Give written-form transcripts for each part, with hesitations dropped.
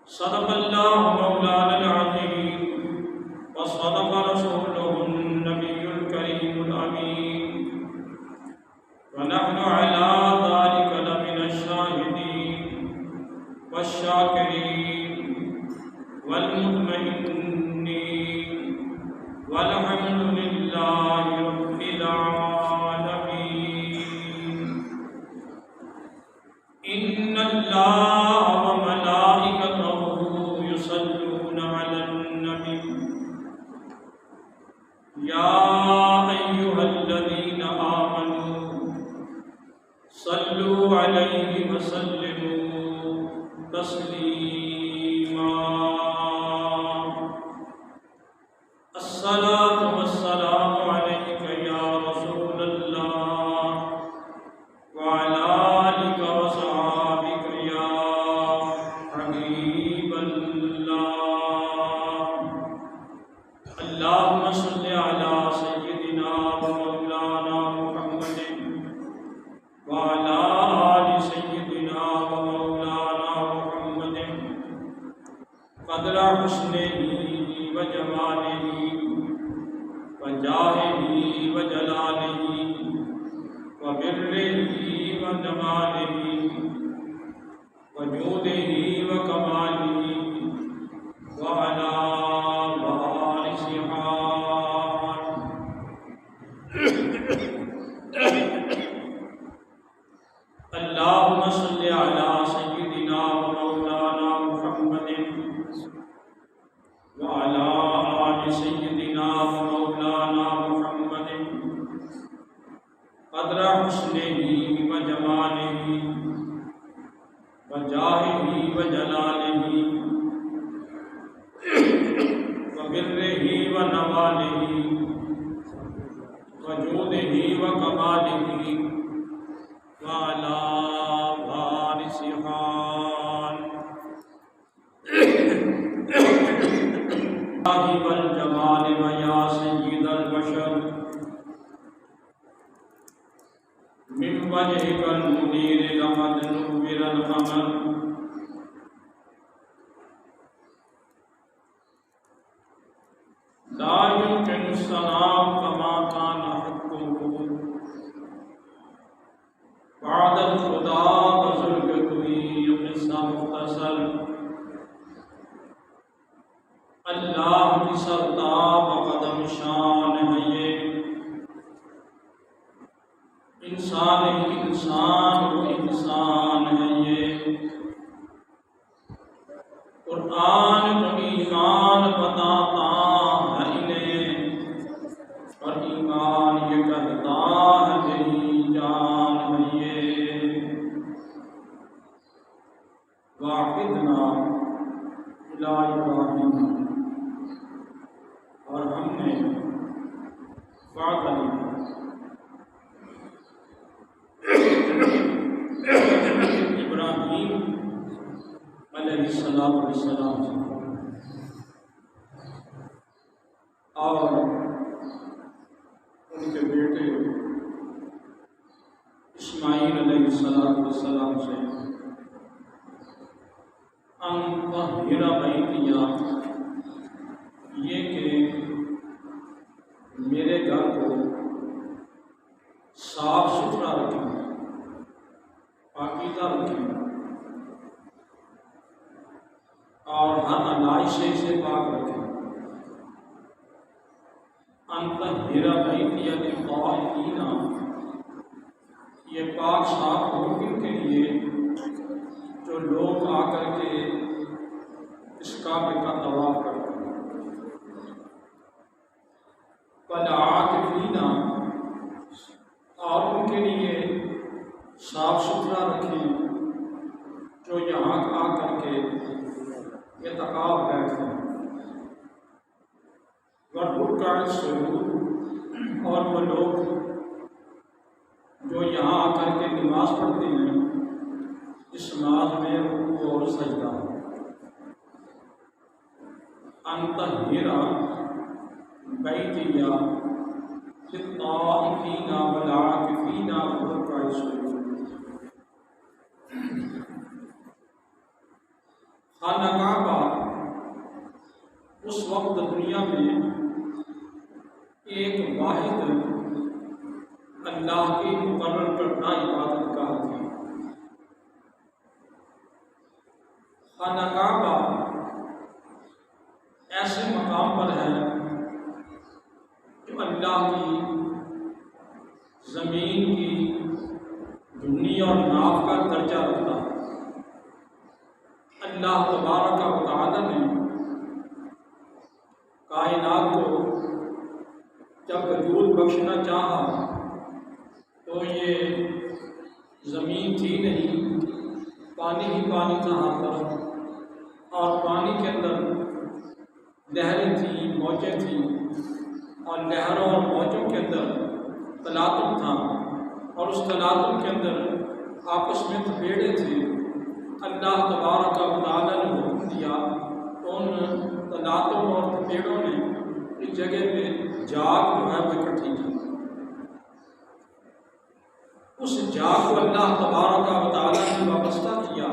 صدق الله مولانا العظيم وصدق رسوله النبي الكريم الأمين ونحن على ذلك لمن الشاهدين والشاكرين والمطمئنين والحمد لله رب العالمين. إن الله وملائكته يصلون على النبي يا أيها الذين آمنوا صلوا عليه وسلموا تسليما. الصلاة والسلام عليك يا رسول الله وعلى آلك وصحابك يا حبيب الله. اللهم صل على سيدنا ومولانا محمد وعلى آل سيدنا ومولانا محمد قدر حسنه وجماله وجاهه وجلاله وبره ونماله وجوده وكماله وعلى وارثها. اللهم صل على سيدنا ومولانا محمد وعلى آل سيدنا ومولانا محمد قدر حسنه وجماله وجاهه وجلاله وبره ونواله وجوده وكماله وعلى وارثها. صاحب الجمال ويا سيد البشر من وجهك المنير لقد نور القمر لا يمكن السلام كما كان حقه بعد الخدا بزرگ کوئی قصہ مختصر. اللہ کی سرتاب قدم شان ہے یہ انسان ہی انسان وہ انسان ہے یہ. قرآن تو ایمان بتاتا ہے انہیں اور ایمان یہ کہتا ہے میری جان ہے یہ. واحدنا الی ابراہیم اور ہم نے وعدہ ابراہیم علیہ السلام سے اور ان کے بیٹے اسماعیل علیہ السلام سے ان طہر بیتیا یہ کہ میرے گھر کو صاف ستھرا رکھیں پاکیزہ رکھیں اور ہر علائشے سے پاک رکھیں. ان طہر بیتیا للطائفین یہ پاک صاف ہو ان کے لیے جو لوگ آ کر کے اس کعبے کا طواف کرتے ہیں. والعاکفین اور ان کے لیے صاف ستھرا رکھیں جو یہاں آ کر کے اعتکاف بیٹھتے ہیں. والرکع السجود اور وہ لوگ جو یہاں آ کر کے نماز پڑھتے ہیں اس نماز میں رکوع اور سجدہ. ان طہر بیتیا للطائفین والعاکفین والرکع السجود. خانہ کعبہ اس وقت دنیا میں ایک واحد اللہ کی مقرر کردہ عبادت گاہ تھی۔ خانہ کعبہ ایسے مقام پر ہے جو اللہ کی زمین کی دھنی اور ناف کا درجہ رکھتا ہے۔ اللہ تبارک و تعالی نے کائنات کو جب وجود بخشنا چاہا تو یہ زمین تھی نہیں، پانی ہی پانی تھا ہر طرف، اور پانی کے اندر لہریں تھیں، موجیں تھیں، اور لہروں اور موجوں کے اندر تلاطم تھا، اور اس تلاطم کے اندر آپس میں تھپیڑے تھے۔ اللہ تبارک و تعالی نے حکم دیا، ان تلاطم اور تھپیڑوں نے اس جگہ پہ جاگ جو ہے وہ اکٹھی کی۔ اس جاگ کو اللہ تبارک و تعالی نے وابستہ کیا،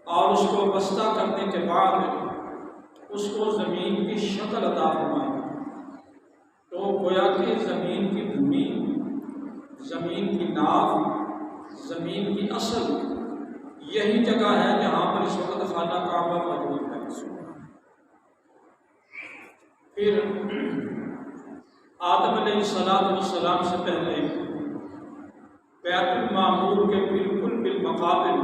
اور اس کو وابستہ کرنے کے بعد اس کو زمین کی شکل عطا فرمائی۔ تو گویا کہ زمین کی دھنی، زمین کی ناف، زمین کی اصل یہی جگہ ہے جہاں پر اس وقت خانہ کعبہ موجود ہے۔ پھر آدم علیہ السلام سے پہلے بیت المعمور کے بالکل بالمقابل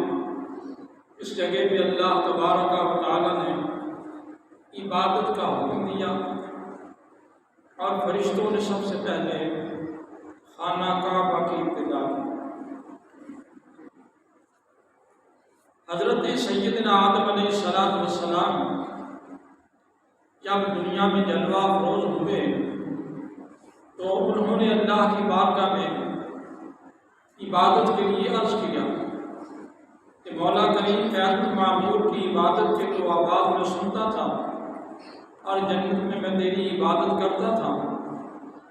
اس جگہ پہ اللہ تبارک و تعالی نے عبادت کا حکم دیا، اور فرشتوں نے سب سے پہلے خانہ کعبہ کی ابتدا کی۔ حضرت سیدنا آدم علیہ السلام جب دنیا میں جلوہ افروز ہوئے تو انہوں نے اللہ کی بارگاہ میں عبادت کے لیے عرض کیا کہ مولا کریم بیت المعمور کی عبادت کے تو آواز میں سنتا تھا، اور جنت میں میں تیری عبادت کرتا تھا،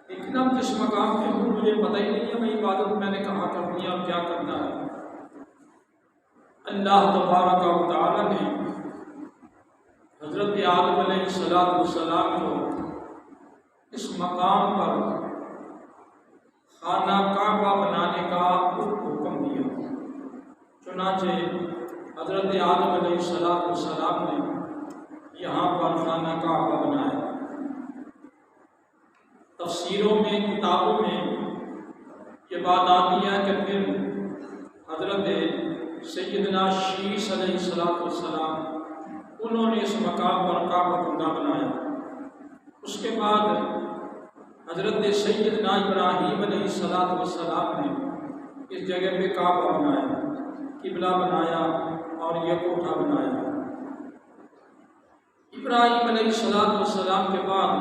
لیکن اب جس مقام پہ ہوں مجھے پتہ ہی نہیں ہے میں عبادت میں نے کہاں کرنی ہے اور کیا کرنا ہے۔ اللہ تبارک و تعالی نے حضرت آدم علیہ السلام کو اس مقام پر خانہ کعبہ بنانے کا حکم دیا۔ چنانچہ حضرت آدم علیہ السلام نے یہاں پر خانہ کعبہ بنایا۔ تفسیروں میں، کتابوں میں یہ بات آتی ہے کہ پھر حضرت سیدنا شیس علیہ السلام انہوں نے اس مقام پر کعبۃ اللہ بنایا۔ اس کے بعد حضرت سیدنا ابراہیم علیہ السلام نے اس جگہ پہ کعبہ بنایا، قبلہ بنایا اور یہ کوٹھا بنایا۔ ابراہیم علیہ السلام کے بعد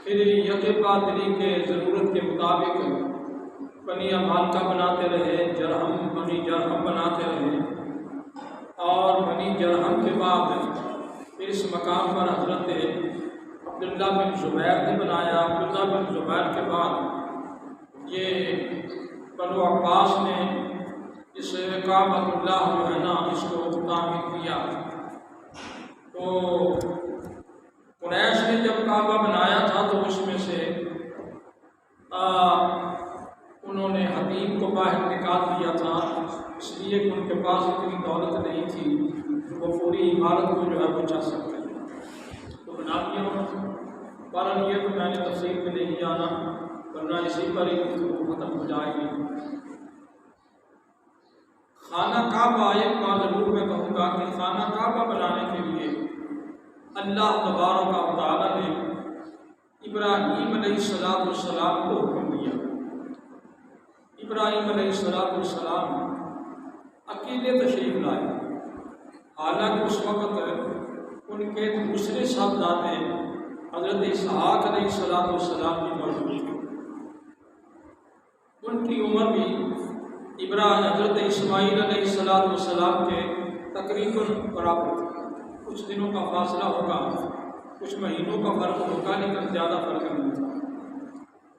پھر یکے پادری کے ضرورت کے مطابق بنی عمالقہ بناتے رہے، بنی جرہم بناتے رہے، اور بنی جرہم کے بعد پھر اس مقام پر حضرت عبداللہ بن زبیر نے بنایا۔ عبداللہ بن زبیر کے بعد یہ بنو عباس نے اس کعبۃ اللہ جو ہے نا اس کو تعمیر کیا۔ تو قریش نے جب کعبہ بنایا تھا تو اس میں سے انہوں نے حتیم کو باہر نکال دیا تھا، اس لیے کہ ان کے پاس اتنی دولت نہیں تھی کہ وہ پوری عمارت کو جو ہے وہ چاہ سکتے، تو بنا دیا انہوں نے۔ بہرحال یہ تو میں نے تفصیل میں نہیں جانا، ورنہ اسی پر ہی گفتگو ختم ہو جائے گی۔ خانہ کعبہ ایک بار ضرور میں کہوں گا کہ خانہ کعبہ بنانے کے لیے اللہ تبارک و تعالی نے ابراہیم علیہ السلام کو حکم دیا۔ ابراہیم علیہ السلام اکیلے تشریف لائے، حالانکہ اس وقت ان کے دوسرے صاحبزادے حضرت اسحاق علیہ السلام بھی موجود تھے۔ ان کی عمر بھی حضرت اسماعیل علیہ السلام کے تقریباً برابر تھی۔ کچھ دنوں کا فاصلہ ہوگا، کچھ مہینوں کا فرق ہوگا، لیکن زیادہ فرق نہیں تھا۔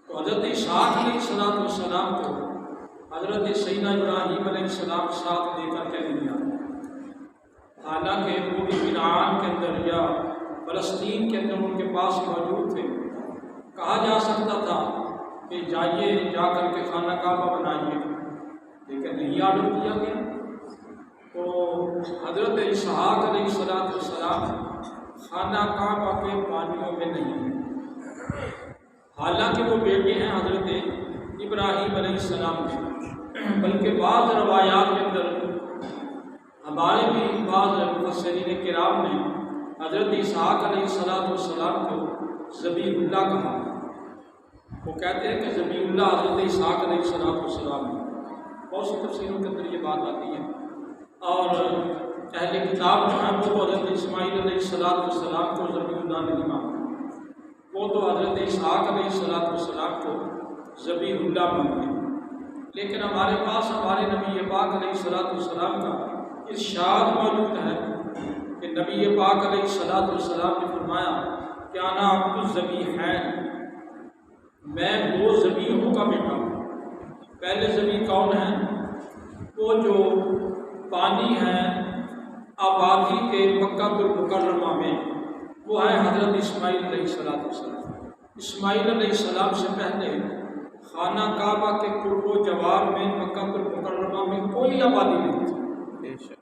تو حضرت اسحاق علیہ السلام کو حضرت سیدنا ابراہیم علیہ السلام ساتھ لے کر کے لیا۔ حالانکہ وہ بھی کنعان کے اندر یا فلسطین کے اندر ان کے پاس موجود تھے۔ کہا جا سکتا تھا کہ جائیے جا کر کے خانہ کعبہ بنائیے، لیکن نہیں آرڈر کیا گیا۔ تو حضرت اسحاق علیہ السلام خانہ کعبہ کے پانیوں میں نہیں ہیں، حالانکہ وہ بیٹے ہیں حضرت ابراہیم علیہ السلام کے، بلکہ بعض روایات کے اندر ہمارے بھی بعض مفسرین کرام نے حضرت اسحاق علیہ السلام کو ذبیح اللہ کہا۔ وہ کہتے ہیں کہ ذبیح اللہ حضرت اسحاق علیہ السلام ہے۔ بہت سی تفسیروں کے اندر یہ بات آتی ہے، اور اہل کتاب جو ہیں وہ تو حضرت اسماعیل علیہ السلام کو ذبیح اللہ نہیں مانتے، وہ تو حضرت اسحاق علیہ السلام کو ذبیح اللہ مانتے ہیں۔ لیکن ہمارے پاس ہمارے نبی پاک علیہ السلام کا ارشاد موجود ہے کہ نبی پاک علیہ السلام نے فرمایا کہ انا عبد الذبیحین، میں دو ذبیحوں کا بیٹا ہوں۔ پہلے ذبیح کون ہیں؟ وہ جو پانی ہے آبادی کے مکہ المکرمہ میں، وہ ہے حضرت اسماعیل علیہ السلام۔ اسماعیل علیہ السلام سے پہلے خانہ کعبہ کے قرب و جوار میں مکہ المکرمہ میں کوئی آبادی نہیں تھی،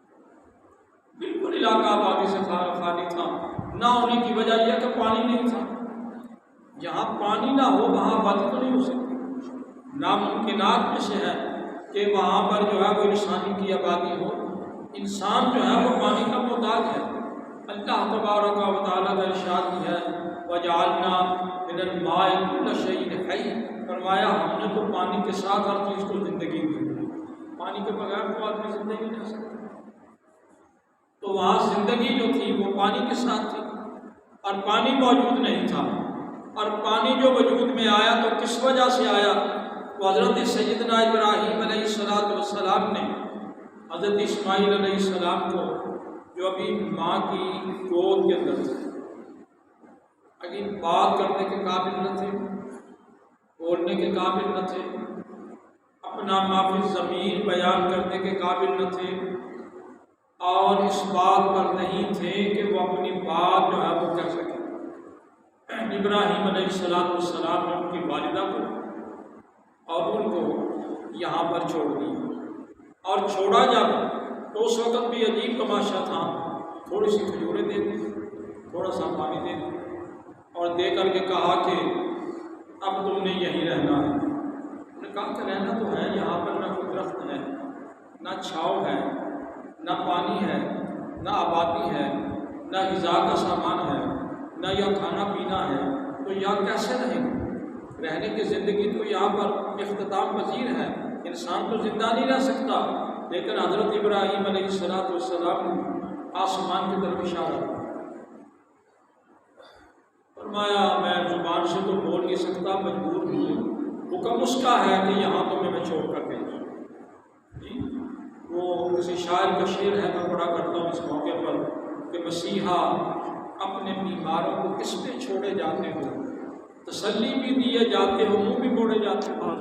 بالکل علاقہ آبادی سے خالی تھا۔ نہ ہونے کی وجہ یہ کہ پانی نہیں تھا۔ جہاں پانی نہ ہو وہاں آبادی تو نہیں ہو سکتی۔ ناممکنات میں سے ہے کہ وہاں پر جو ہے وہ انسانی کی آبادی ہو۔ انسان جو ہے وہ پانی کا محتاج ہے۔ اللہ تبارک و تعالیٰ کا ارشاد بھی ہے وَجَعَلْنَا مِنَ الْمَاءِ كُلَّ شَيْءٍ حَيٍّ، فرمایا ہم نے تو پانی کے ساتھ ہر چیز کو زندگی دی۔ پانی کے بغیر تو آدمی زندگی نہیں رہ سکتا۔ تو وہاں زندگی جو تھی وہ پانی کے ساتھ تھی، اور پانی موجود نہیں تھا۔ اور پانی جو وجود میں آیا تو کس وجہ سے آیا؟ وہ حضرت سیدنا ابراہیم علیہ السلام نے حضرت اسماعیل علیہ السلام کو، جو ابھی ماں کی گود کے اندر تھے، ابھی بات کرنے کے قابل نہ تھے، بولنے کے قابل نہ تھے، اپنا معافی ضمیر بیان کرنے کے قابل نہ تھے، اور اس بات پر نہیں تھے کہ وہ اپنی بات جو ہے وہ کر سکیں۔ ابراہیم علیہ السلام نے ان کی والدہ کو اور ان کو یہاں پر چھوڑ دیا، اور چھوڑا جب تو اس وقت بھی عجیب تماشا تھا، تھوڑی سی کھجوریں دے دی، تھوڑا سا پانی دے دی، اور دے کر کے کہا کہ اب تم نے یہیں رہنا ہے۔ انہوں نے کہا کہ رہنا تو ہے، یہاں پر نہ کوئی درخت ہے، نہ چھاؤ ہے، نہ پانی ہے، نہ آبادی ہے، نہ غذا کا سامان ہے، نہ یہ کھانا پینا ہے، تو یہاں کیسے رہیں گے؟ رہنے کی زندگی تو یہاں پر اختتام پذیر ہے، انسان تو زندہ نہیں رہ سکتا۔ لیکن حضرت ابراہیم علیہ السلام نے آسمان کی طرف اشارہ کیا، فرمایا میں زبان سے تو بول نہیں سکتا، مجبور ہوں، حکم اس کا ہے کہ یہاں تمہیں میں چھوڑ کر گئی۔ جی وہ کسی شاعر کا شعر ہے، میں پڑھا کرتا ہوں اس موقع پر کہ مسیحا اپنے بیماروں کو کس پہ چھوڑے جاتے ہو، تسلی بھی دیے جاتے ہو، منہ بھی موڑے جاتے ہو۔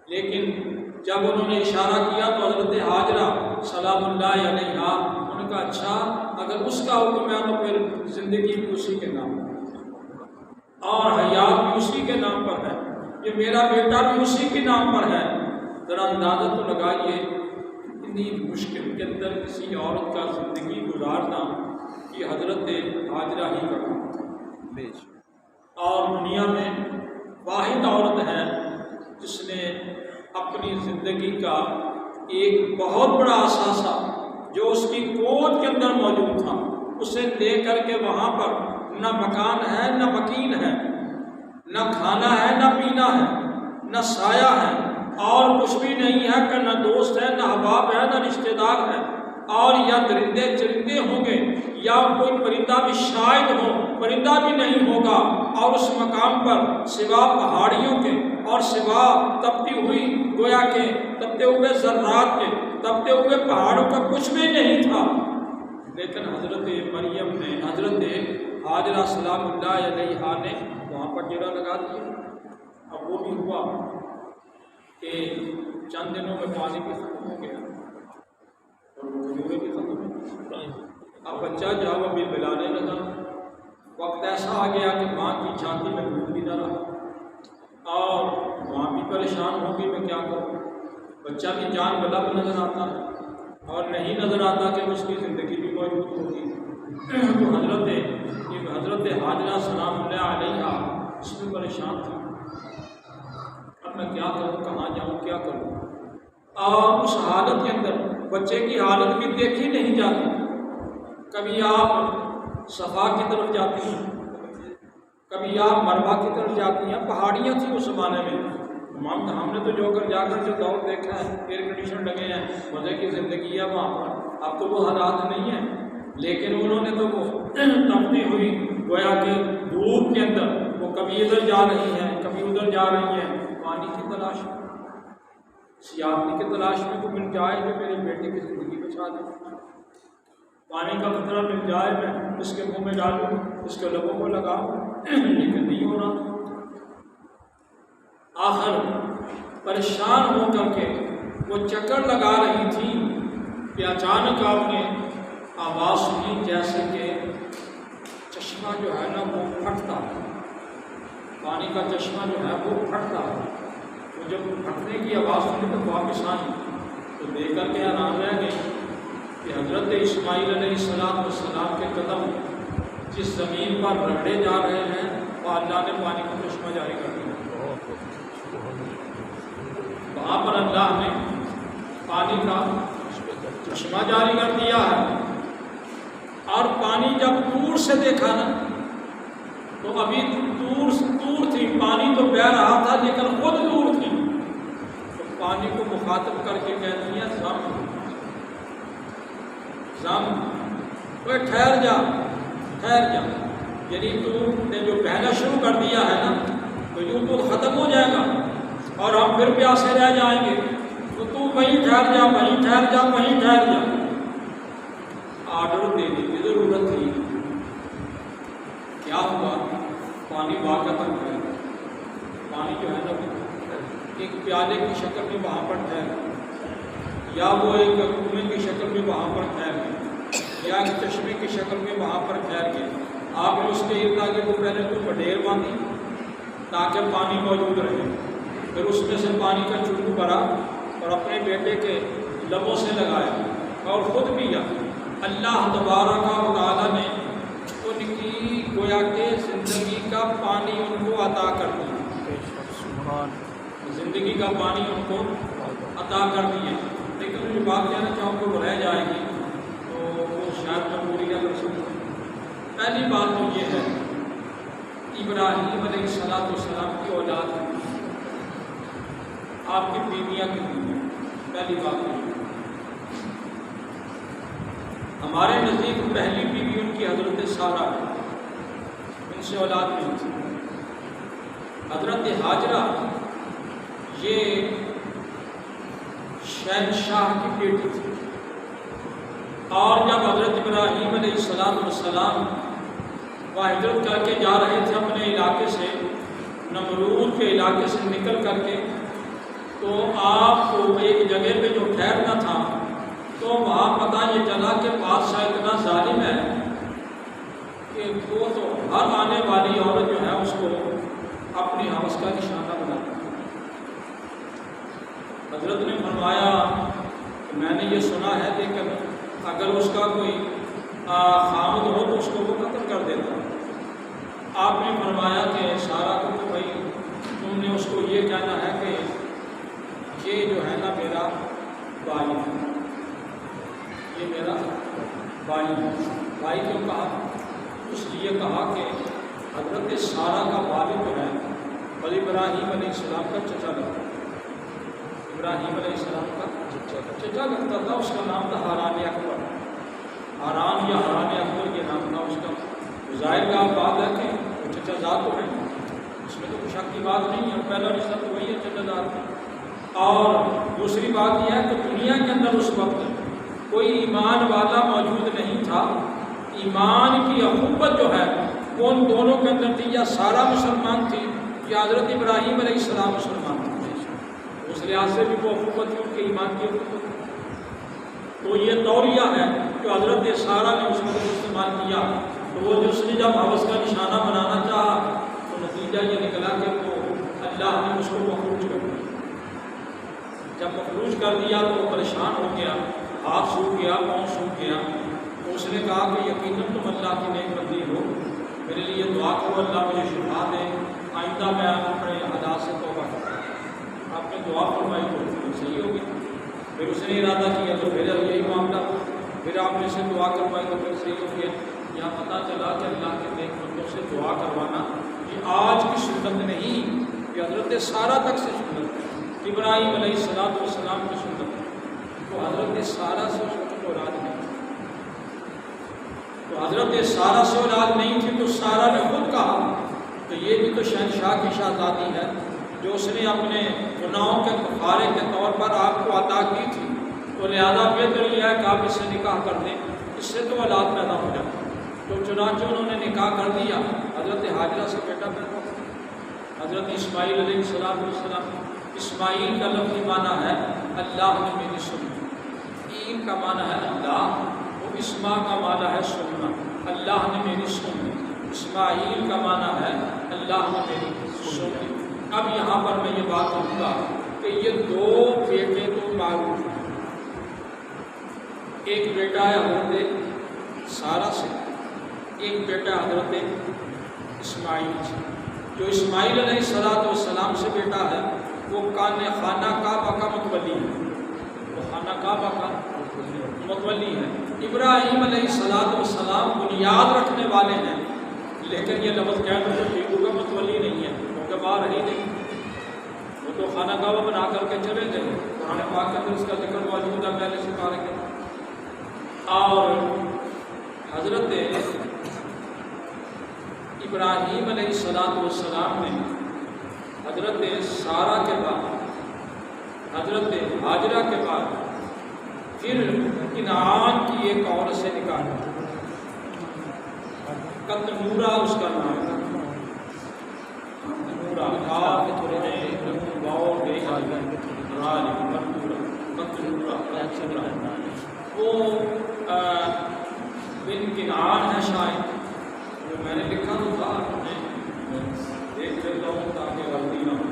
لیکن جب انہوں نے اشارہ کیا تو حضرت حاجرہ سلام اللہ علیہا، انہوں نے کہا اچھا اگر اس کا حکم ہے تو پھر زندگی بھی اسی کے نام پر اور حیات بھی اسی کے نام پر ہے، یہ میرا بیٹا بھی اسی کے نام پر ہے۔ ذرا اندازہ تو لگائیے اتنی مشکل کے اندر کسی عورت کا زندگی گزارنا یہ حضرت حاجرہ ہی کا کام تھا، اور دنیا میں واحد عورت ہے جس نے اپنی زندگی کا ایک بہت بڑا اثاثہ جو اس کی گود کے اندر موجود تھا اسے لے کر کے وہاں پر نہ مکان ہے، نہ مکین ہے، نہ کھانا ہے، نہ پینا ہے، نہ سایہ ہے، اور کچھ بھی نہیں ہے کہ نہ دوست ہے، نہ احباب ہے، نہ رشتہ دار ہے، اور یا درندے چرندے ہوں گے یا کوئی پرندہ بھی شاید ہو، پرندہ بھی نہیں ہوگا، اور اس مقام پر سوا پہاڑیوں کے اور سوا تپتی ہوئی گویا کے تپتے ہوئے ذرات کے تپتے ہوئے پہاڑوں کا کچھ بھی نہیں تھا۔ لیکن حضرت مریم نے، حضرت حاجرہ سلام اللہ علیہا نے وہاں پر ڈیرا لگا دیا۔ اب وہ بھی ہوا کہ چند دنوں میں پانی بھی ختم ہو گیا اور کھجوریں بھی ختم ہو گئی، اب بچہ جو ہے وہ بھی بلانے لگا. وقت ایسا آ گیا کہ ماں کی چھاتی میں دودھ بھی نہ رہا اور ماں بھی پریشان ہوگی میں کیا کروں. بچہ بھی جان بلب نظر آتا ہے اور نہیں نظر آتا کہ اس کی زندگی بھی موجود ہوگی. تو حضرت حاجرہ سلام اللہ علیہ اس میں پریشان تھی. اب میں کیا کروں, کہاں جاؤں, کیا کروں. اور اس حالت کے اندر بچے کی حالت بھی دیکھی نہیں جاتی. کبھی آپ صفا کی طرف جاتی ہیں, کبھی آپ مروہ کی طرف جاتی ہیں. پہاڑیاں تھیں اس زمانے میں. ہم نے تو جا کر جو دور دیکھا ہے, ایئر کنڈیشن لگے ہیں, مزے کی زندگی ہے وہاں پر. اب تو وہ حالات نہیں ہیں, لیکن انہوں نے تو وہ تپتی ہوئی گویا کہ دھوپ کے اندر وہ کبھی ادھر جا رہی ہیں, کبھی ادھر جا رہی ہیں, پانی کی تلاش میں, سیاحتی کی تلاش میں. تو مل جائے جو میرے بیٹے کی زندگی بچا دے. پانی کا قطرہ مل جائے, میں اس کے منہ میں ڈالوں, اس کے لبوں کو لگاؤں, لیکن نہیں ہو رہا. آخر پریشان ہو کر کے وہ چکر لگا رہی تھی کہ اچانک آپ نے آواز سنی جیسے کہ چشمہ جو ہے نا وہ پھٹتا ہے. پانی کا چشمہ جو ہے وہ پھٹتا ہے. تو جب پھٹنے کی آواز سنی تو واپس آئی تو دیکھ کر کے حیران رہ گئی کہ حضرت اسماعیل علیہ السلام کے قدم جس زمین پر رگڑے جا رہے ہیں وہ اللہ نے پانی کا چشمہ جاری کر دیا. وہاں پر اللہ نے پانی کا چشمہ جاری کر دیا ہے. اور پانی جب دور سے دیکھا نا تو ابھی دور تھی, پانی تو بہہ رہا تھا لیکن خود دور تھی. تو پانی کو مخاطب کر کے کہتی ہیں زم, ٹھہر جا. یعنی تو نے جو بہنا شروع کر دیا ہے نا تو یوں تو ختم ہو جائے گا اور ہم پھر پیاسے رہ جائیں گے. تو وہیں ٹھہر جا. آرڈر دینے کی ضرورت تھی. کیا ہوا, پانی واقع تک ہے. پانی جو ہے نا ایک پیالے کی شکل میں وہاں پر ٹھہر, یا وہ ایک کنویں کی شکل میں وہاں پر ٹھہر گئے, یا ایک چشمے کی شکل میں وہاں پر ٹھہر گئے. آپ نے اس کے ارد گرد کو پہلے تو بڈیر باندھی تاکہ پانی موجود رہے. پھر اس میں سے پانی کا چوٹو بھرا اور اپنے بیٹے کے لبوں سے لگایا اور خود پیا. اللہ تبارک و تعالیٰ نے ان کی گویا کہ زندگی کا پانی ان کو عطا کر دیا. زندگی کا پانی ان کو عطا کر دیا. لیکن جو بات کہنا چاہوں کہ وہ رہ جائے گی تو وہ شاید میں پوری نہ کر سکوں. پہلی بات تو یہ ہے, ابراہیم علیہ السلام کی اولاد ہے, آپ کی بیویاں کتنی ہیں. پہلی بات یہ ہمارے نزدیک پہلی بیوی ان کی حضرت سارہ ہے, ان سے اولاد نہیں تھی. حضرت حاجرہ یہ شہنشاہ کی بیٹی تھی. اور جب حضرت ابراہیم علیہ السلام وہ ہجرت کر کے جا رہے تھے اپنے علاقے سے, نمرود کے علاقے سے نکل کر کے, تو آپ کو ایک جگہ پہ جو ٹھہرنا تھا تو وہاں پتہ یہ چلا کہ بادشاہ اتنا ظالم ہے کہ وہ تو ہر آنے والی عورت جو ہے اس کو اپنی ہوس کا نشانہ بناتا. حضرت نے فرمایا کہ میں نے یہ سنا ہے لیکن اگر اس کا کوئی خامد ہو تو اس کو وہ قتل کر دیتا. آپ نے فرمایا کہ سارا کو تو بھائی تم نے اس کو یہ کہنا ہے کہ یہ جو ہے نا میرا بھائی ہے, یہ میرا بھائی ہے. بھائی کیوں کہا؟ اس لیے کہا کہ حضرت سارا کا والد جو ہے بل ابراہیم علیہ السلام کا چچا لگتا ہے. ابراہیم علیہ السلام کا چچا لگتا تھا. اس کا نام تھا ہاران اکبر. ہاران یا ہاران اکبر یہ نام تھا اس کا. ظاہر کا بات ہے کہ وہ چچا زاد تو ہے, اس میں تو کچھ شک کی بات نہیں ہے. پہلا رشتہ تو وہی ہے, چچا زاد کا. اور دوسری بات یہ ہے کہ دنیا کے اندر اس وقت کوئی ایمان والا موجود نہیں تھا. ایمان کی اخوت جو ہے وہ ان دونوں کے اندر تھی. یا سارا مسلمان تھی یا حضرت ابراہیم علیہ السلام مسلمان تھے. اس لحاظ سے بھی وہ اخوت تھی, ان کے ایمان کی اخوت. تو یہ توریہ ہے کہ حضرت سارہ نے اس کو استعمال کیا، تو وہ اس نے جب حوض کا نشانہ بنانا چاہا تو نتیجہ یہ نکلا کہ وہ اللہ نے اس کو مفروض کر دیا۔ جب مفروض کر دیا تو وہ پریشان ہو گیا، ہاتھ سوکھ گیا، پاؤں سوکھ گیا، تو اس نے کہا کہ یقیناً تم اللہ کی نیک بندی ہو، میرے لیے دعا کرو اللہ مجھے شفا دے، آئندہ میں اپنے حالات سے توبہ کرتا ہوں۔ آپ نے دعا فرمائی تو صحیح ہو گئی۔ پھر اس نے ارادہ کیا تو پھر یہی معاملہ، پھر آپ نے سے دعا کروائی تو پھر صحیح ہو گیا۔ یہاں پتہ چلا کہ اللہ کے نیک بندوں سے دعا کروانا یہ آج کی سنت نہیں، کہ حضرت سارہ تک سے سنت ہے، ابراہیم علیہ السلام کی سنت ہے، تو حضرت سارہ سے اس وقت اولاد نہیں، تو حضرت سارہ سے اولاد نہیں تھی تو سارہ نے خود کہا کہ یہ بھی تو شہنشاہ کی شہزادی ہے جو اس نے اپنے گناہوں کے کفارے کے طور پر آپ کو عطا کی تھی، تو لہٰذا بہتر یہ ہے کہ آپ اس سے نکاح کر دیں، اس سے تو اولاد پیدا ہو جائے۔ تو چنانچہ انہوں نے نکاح کر دیا، حضرت حاجرہ سے بیٹا پیدا ہوا، حضرت اسماعیل علیہ السلام۔ اسماعیل کا لفظی معنی ہے اللہ نے میری سنی، این کا معنی ہے اللہ، وہ اسما کا معنی ہے سننا، اللہ نے میری سنی، اسماعیل کا معنی ہے اللہ نے میری سنی۔ اب یہاں پر میں یہ بات کہوں گا کہ یہ دو بیٹے تو معروف ہیں، ایک بیٹا ہے حضرت سارہ سے، ایک بیٹا حضرت اسماعیل سے۔ جو اسماعیل علیہ السلام سے بیٹا ہے وہ خانہ کعبہ کا متولی ہے، وہ خانہ کعبہ کا متولی ہے۔ ابراہیم علیہ السلام بنیاد رکھنے والے ہیں، لیکن یہ لفظ کہہ دو ٹھیکوں کا متولی نہیں ہے، کیونکہ باہر ہی نہیں، وہ تو خانہ کعبہ بنا کر کے چلے گئے، قرآن پاک کے اندر اس کا ذکر موجود ہے پہلے سے پارے کے۔ اور حضرت ابراہیم علیہ السلام نے حضرت سارہ کے بعد، حضرت حاجرہ کے بعد پھر کنعان کی ایک عورت سے نکاح کیا، قطنورہ اس کا نام ہے، وہ بن کنعان ہے شاید، جو میں نے لکھا تو تھا، دیکھ لیتا ہوں تاکہ غلطی نہ ہو۔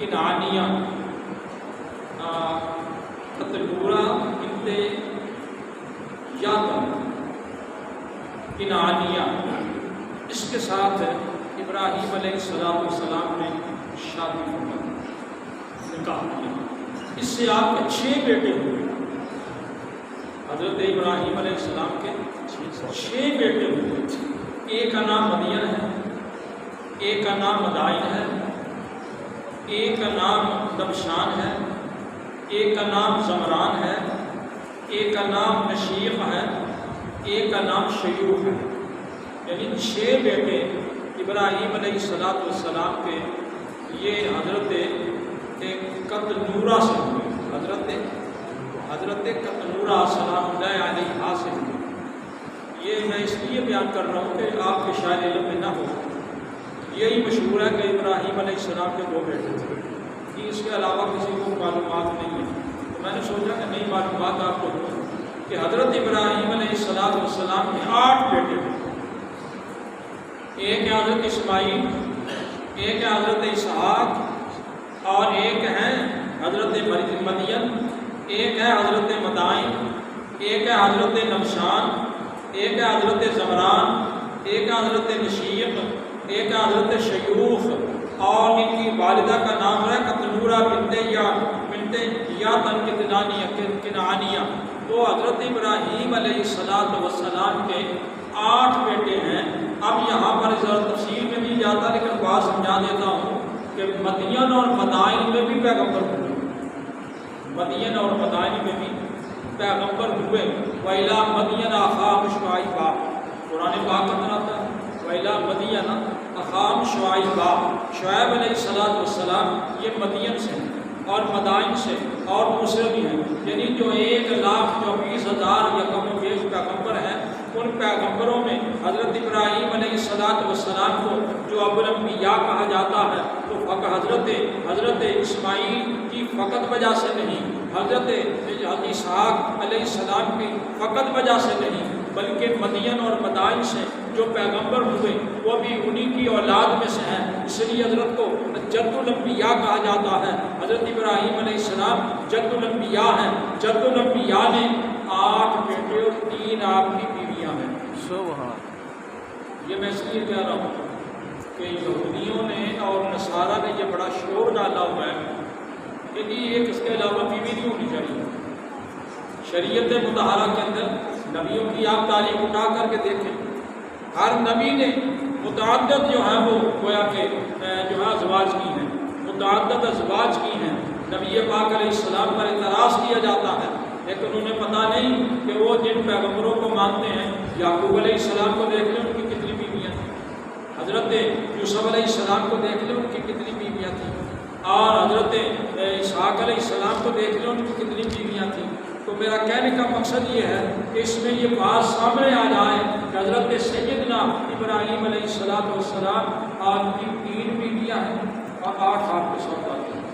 کنعانیہ قطنورہ بنت یاتم کنعانیہ، اس کے ساتھ ابراہیم علیہ السلام نے شادی فرمائی، نکاح کیا، اس سے آپ کے 6 بیٹے ہوئے۔ حضرت ابراہیم علیہ السلام کے 6 بیٹے ہوئے، ایک کا نام مدین ہے، ایک کا نام مدائن ہے، ایک کا نام دبشان ہے، ایک کا نام زمران ہے، ایک کا نام نشیق ہے، ایک کا نام شیوخ ہے۔ یعنی 6 بیٹے ابراہیم علیہ السلام کے یہ حضرت قطنورہ سے ہوئے، حضرت قطنورہ سلام اللہ علیہ سے ہوئے۔ یہ میں اس لیے بیان کر رہا ہوں کہ آپ کے شاید علم میں نہ ہو، یہی مشہور ہے کہ ابراہیم علیہ السلام کے 2 بیٹے تھے، اس کے علاوہ کسی کو معلومات نہیں ہے، تو میں نے سوچا کہ نئی معلومات آپ کو دوں کہ حضرت ابراہیم علیہ السلام کے 8 بیٹے تھے، ایک ہے حضرت اسماعیل، ایک ہے حضرت اسحاق، اور ایک ہے حضرت مدین، ایک ہے حضرت مدائن، ایک ہے حضرت نبشان، ایک ہے حضرت زمران، ایک ہے حضرت نشیق، ایک ہے حضرت شیوخ، اور ان کی والدہ کا نام ہے قطنورہ بنت یاتم کنعانیہ۔ تو حضرت ابراہیم علیہ السلام کے 8 بیٹے ہیں۔ اب یہاں پر ذرا تفصیل میں نہیں جاتا، لیکن بات سمجھا دیتا ہوں کہ مدین اور مدائن میں بھی پیغمبر ہوئے، مدین اور مدائن میں بھی پیغمبر ہوئے۔ وَإِلَىٰ مَدْيَنَ أَخَاهُمْ شُعَيْبًا، قرآن پاک میں آتا ہے وَإِلَىٰ مَدْيَنَ أَخَاهُمْ شُعَيْبًا، شعیب علیہ السلام یہ مدین سے اور مدائن سے اور دوسرے بھی ہیں، یعنی جو 1,24,000 یا کم و بیش پیغمبر ہیں، ان پیغمبروں میں حضرت ابراہیم علیہ السلام کو جو ابو الانبیاء کہا جاتا ہے، تو حضرت اسماعیل کی فقط وجہ سے نہیں، حضرت اسحاق علیہ السلام کی فقط وجہ سے نہیں، بلکہ مدین اور مدائن سے جو پیغمبر ہوئے وہ بھی انہی کی اولاد میں سے ہیں، اس لیے حضرت کو جد الانبیاء کہا جاتا ہے۔ حضرت ابراہیم علیہ السلام جد الانبیاء ہیں۔ جد الانبیاء نے 8 بیٹے اور 3 آپ کی بیویاں ہیں۔ یہ میں اس لیے کہہ رہا ہوں کہ یہودیوں نے اور نصارہ نے یہ بڑا شور ڈالا ہوا ہے کہ ایک اس کے علاوہ بیوی نہیں ہونی چاہیے۔ شریعت مطہرہ کے اندر نبیوں کی آپ تعلیم اٹھا کر کے دیکھیں، ہر نبی نے متعدد جو ہے وہ گویا کہ جو ہے ازواج کی ہیں، متعدد ازواج کی ہیں۔ نبی پاک علیہ السلام پر اعتراض کیا جاتا ہے، لیکن انہیں پتہ نہیں کہ وہ جن پیغمبروں کو مانتے ہیں، یعقوب علیہ السلام کو دیکھ لیں ان کی کتنی بیویاں تھیں، حضرت یوسف علیہ السلام کو دیکھ لیں ان کی کتنی بیویاں تھیں، اور حضرت اسحاق علیہ السلام کو دیکھ لیں ان کی کتنی بیویاں تھیں۔ تو میرا کہنے کا مقصد یہ ہے کہ اس میں یہ بات سامنے آ جائے کہ حضرت سیدنا ابراہیم علیہ السلام آپ کی 3 بیویاں ہیں اور 8 آپ کے ساتھ آتے ہیں،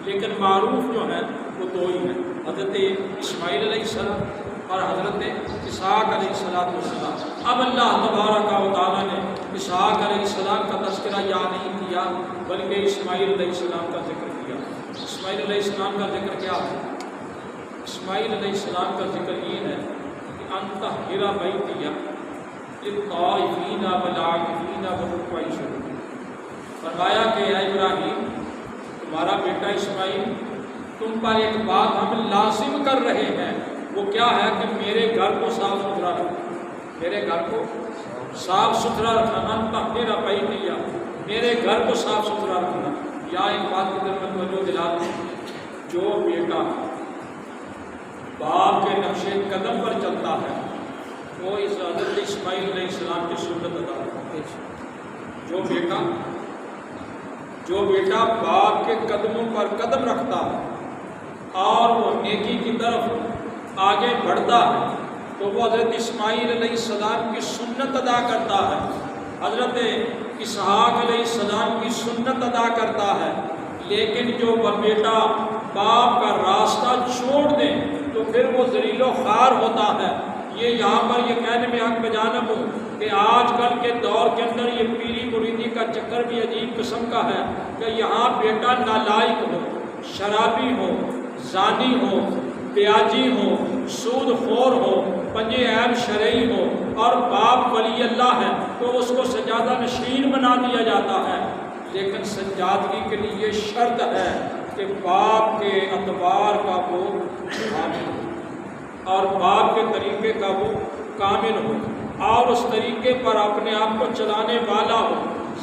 لیکن معروف جو ہیں وہ 2 ہی ہیں، حضرت اسماعیل علیہ السلام اور حضرت اسحاق علیہ السلام۔ اب اللہ تبارک و تعالیٰ نے اسحاق علیہ السلام کا تذکرہ یا نہیں کیا، بلکہ اسماعیل علیہ السلام کا ذکر کیا۔ اسماعیل علیہ السلام کا ذکر کیا ہے؟ اسماعیل علیہ السلام کا ذکر یہ ہے کہ انطہر بیتی للطائفین والعاکفین والرکع السجود۔ فرمایا کہ اے ابراہیم، تمہارا بیٹا اسماعیل، تم پر ایک بات ہم لازم کر رہے ہیں، وہ کیا ہے کہ میرے گھر کو صاف ستھرا رکھنا، میرے گھر کو صاف ستھرا رکھنا، انطہر بیتی، میرے گھر کو صاف ستھرا رکھنا۔ یا ایک بات کی طرف توجہ دلا دوں، جو بیٹا باپ کے نقش قدم پر چلتا ہے وہ اس حضرت اسماعیل علیہ السلام کی سنت ادا کرتا ہے۔ جو بیٹا باپ کے قدموں پر قدم رکھتا ہے اور وہ نیکی کی طرف آگے بڑھتا ہے تو وہ حضرت اسماعیل علیہ السلام کی سنت ادا کرتا ہے، حضرت اسحاق علیہ السلام کی سنت ادا کرتا ہے۔ لیکن جو بیٹا باپ کا راستہ چھوڑ دے تو پھر وہ ذلیل و خوار ہوتا ہے۔ یہ یہاں پر یہ کہنے میں حق بجانب ہوں کہ آج کل کے دور کے اندر یہ پیری مریدی کا چکر بھی عجیب قسم کا ہے کہ یہاں بیٹا نالائق ہو، شرابی ہو، زانی ہو، پیاجی ہو، سود خور ہو، پنجے عیب شرعی ہو اور باپ ولی اللہ ہے تو اس کو سجادہ نشین بنا دیا جاتا ہے۔ لیکن سجادگی کے لیے یہ شرط ہے کہ باپ کے اطوار کا وہ حامل ہو اور باپ کے طریقے کا وہ کامل ہو اور اس طریقے پر اپنے آپ کو چلانے والا ہو،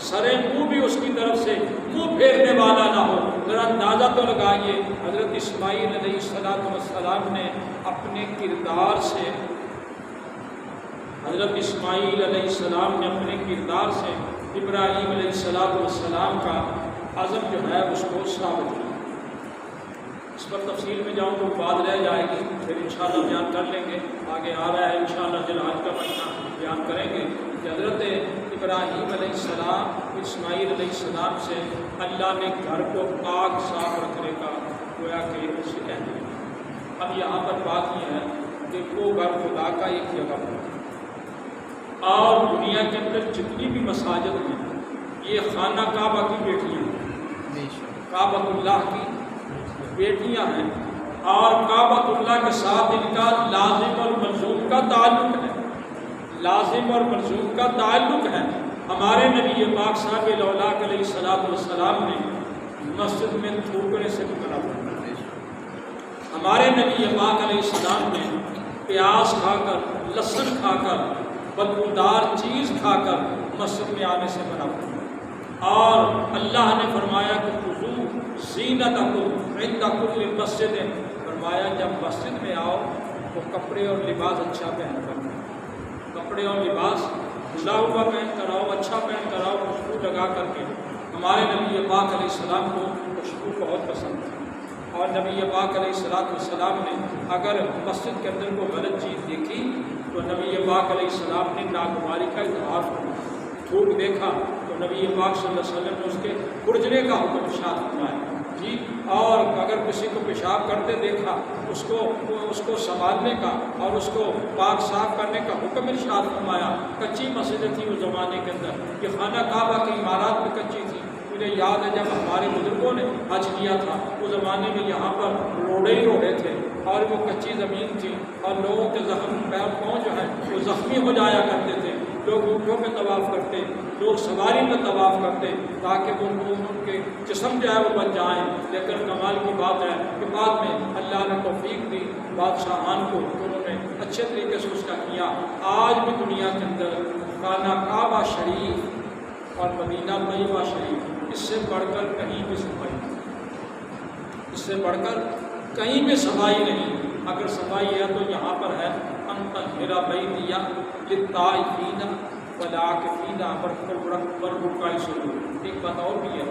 سر منہ بھی اس کی طرف سے منہ پھیرنے والا نہ ہو۔ ذرا اندازہ تو لگائیے، حضرت اسماعیل علیہ السلام نے اپنے کردار سے، حضرت اسماعیل علیہ السلام نے اپنے کردار سے ابراہیم علیہ السلام کا عزم جو ہے اس کو ثابت کیا۔ اس پر تفصیل میں جاؤں تو بات رہ جائے گی، پھر انشاءاللہ بیان کر لیں گے، آگے آ رہا ہے انشاءاللہ جلال کا مہینہ بیان کریں گے کہ حضرت ابراہیم علیہ السلام اسماعیل علیہ السلام سے اللہ نے گھر کو پاک صاف رکھنے کا گویا کہ اسے کہہ دیا۔ اب یہاں پر بات یہ ہے کہ وہ گھر خدا کا ایک جگہ پر اور دنیا کے اندر جتنی بھی مساجد ہیں یہ خانہ کعبہ کی بیٹیاں ہیں، کعبۃ اللہ کی بیٹیاں ہیں اور کعبۃ اللہ کے ساتھ ان کا لازم اور ملزوم کا تعلق ہے، لازم اور ملزوم کا تعلق ہے۔ ہمارے نبی پاک صاحب الاولیاء علیہ السلام نے مسجد میں تھوکنے سے منع فرمایا۔ ہمارے نبی پاک علیہ السلام نے پیاز کھا کر، لہسن کھا کر، بدبودار چیز کھا کر مسجد میں آنے سے منع فرمایا، اور اللہ نے فرمایا کہ خذوا زینتکم عند کل مسجد، فرمایا جب مسجد میں آؤ تو کپڑے اور لباس اچھا پہن کر، کپڑے اور لباس دھلا ہوا پہن کر آؤ، اچھا پہن کر آؤ، خوشبو لگا کر کے۔ ہمارے نبی پاک علیہ السلام کو خوشبو بہت پسند تھی، اور نبی پاک علیہ السلام نے اگر مسجد کے اندر کوئی غلط چیز دیکھی تو نبی پاک علیہ السلام نے ناگواری کا اظہار فرمایا۔ تھوک دیکھا تو نبی پاک صلی اللہ علیہ وسلم نے اس کے کھرچنے کا حکم ارشاد فرمایا جی، اور اگر کسی کو پیشاب کرتے دیکھا اس کو سنبھالنے کا اور اس کو پاک صاف کرنے کا حکم ارشاد فرمایا۔ کچی مسجد تھی اس زمانے کے اندر، کہ خانہ کعبہ کی عمارات بھی کچی تھی۔ مجھے یاد ہے جب ہمارے بزرگوں نے حج کیا تھا اس زمانے میں یہاں پر روڑے ہی روڑے تھے اور وہ کچی زمین تھی اور لوگوں کے زخم پاؤں جو ہے وہ زخمی ہو جایا کرتے تھے۔ لوگ اونٹوں پہ طواف کرتے، لوگ سواری پہ طواف کرتے تاکہ وہ ان کے جسم جو ہے وہ بچ جائیں، لیکن کمال کی بات ہے کہ بعد میں اللہ نے توفیق دی بادشاہان کو، انہوں نے اچھے طریقے سے اس کا کیا۔ آج بھی دنیا کے اندر خانہ کعبہ شریف اور مدینہ طیبہ شریف اس سے بڑھ کر کہیں بھی صفائی نہیں، اس سے بڑھ کر کہیں بھی صفائی نہیں۔ اگر صفائی ہے تو یہاں پر ہے انت میرا بیتیا للطائفین والعاکفین والرکع السجود۔ ایک بات اور بھی ہے،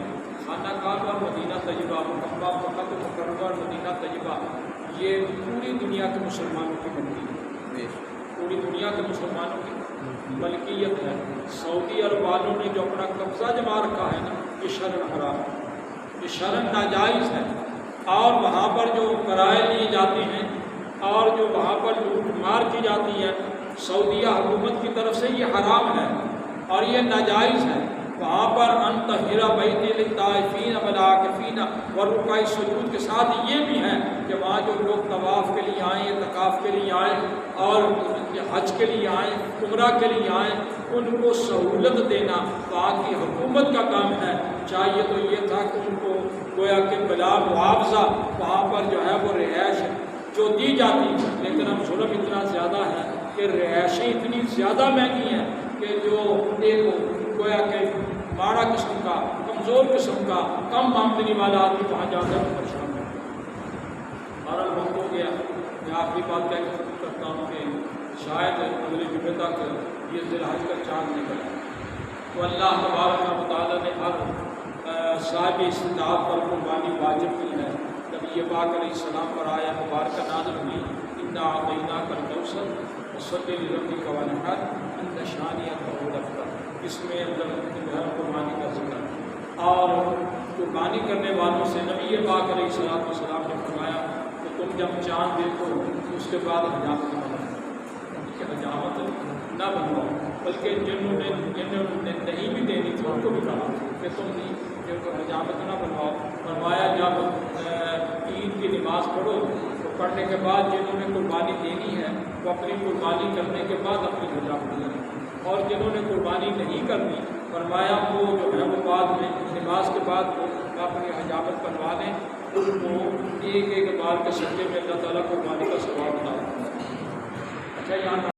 خانہ کعبہ اور مدینہ طیبہ، مکہ مکرمہ اور مدینہ طیبہ یہ پوری دنیا کے مسلمانوں کی بنتی ہے، پوری دنیا کے مسلمانوں کی ملکیت ہے۔ سعودی عرب والوں نے جو اپنا قبضہ جما رکھا ہے نا، یہ شرعن حرام ہے، یہ شرعن ناجائز ہے، اور وہاں پر جو کرائے لیے جاتے ہیں اور جو وہاں پر لوٹ مار کی جاتی ہے سعودیہ حکومت کی طرف سے، یہ حرام ہے اور یہ ناجائز ہے۔ وہاں پر انت ہیرا بیتی للطائفین والعاکفین والرکع السجود کے ساتھ یہ بھی ہے کہ وہاں جو لوگ طواف کے لیے آئیں، اعتکاف کے لیے آئیں اور حج کے لیے آئیں، عمرہ کے لیے آئیں، ان کو سہولت دینا وہاں کی حکومت کا کام ہے۔ چاہیے تو یہ تھا کہ ان کو گویا کہ بلا معاوضہ وہاں پر جو ہے وہ رہائش جو دی جاتی، لیکن اب ظلم اتنا زیادہ ہے کہ رہائشیں اتنی زیادہ مہنگی ہیں کہ جو ایک گویا کہ ماڑا قسم کا، کمزور قسم کا، کم آمدنی والا آدمی وہاں جاتا ہے پریشان ہے۔ ہمارا وقت ہو گیا، میں آخری بات کہہ کرتا ہوں کہ شاید اگلے جمعے تک یہ ذی الحج کا چاند نکلا تو اللہ تبارک و تعالیٰ نے ہر صاحب استطاعت پر قربانی واجب کی ہے۔ نبی پاک علیہ السلام پر آیا مبارکہ نازل ہوئی، انا اعطیناک الکوثر فصلی لربک وانحر ان شانئک هو الابتر۔ اس میں اندر قربانی کا ذکر اور قربانی کرنے والوں سے نبی پاک علیہ السلام نے فرمایا کہ تم جب چاند دیکھو اس کے بعد حجامت نہ بنواؤ، کہ حجامت نہ بنواؤ، بلکہ جنہوں نے نہیں بھی دینی تھی ان کو بھی کہا کہ تم حجامت نہ بنواؤ۔ فرمایا جب عید کی نماز پڑھو تو پڑھنے کے بعد جنہوں نے قربانی دینی ہے وہ اپنی قربانی کرنے کے بعد اپنی حجامت کریں، اور جنہوں نے قربانی نہیں کرنی فرمایا وہ جو ہے وہ بعد میں نماز کے بعد وہ اپنی حجامت بنوا لیں، ان کو ایک ایک بار کے صدقے میں اللہ تعالیٰ قربانی کا ثواب بتا۔ اچھا یہاں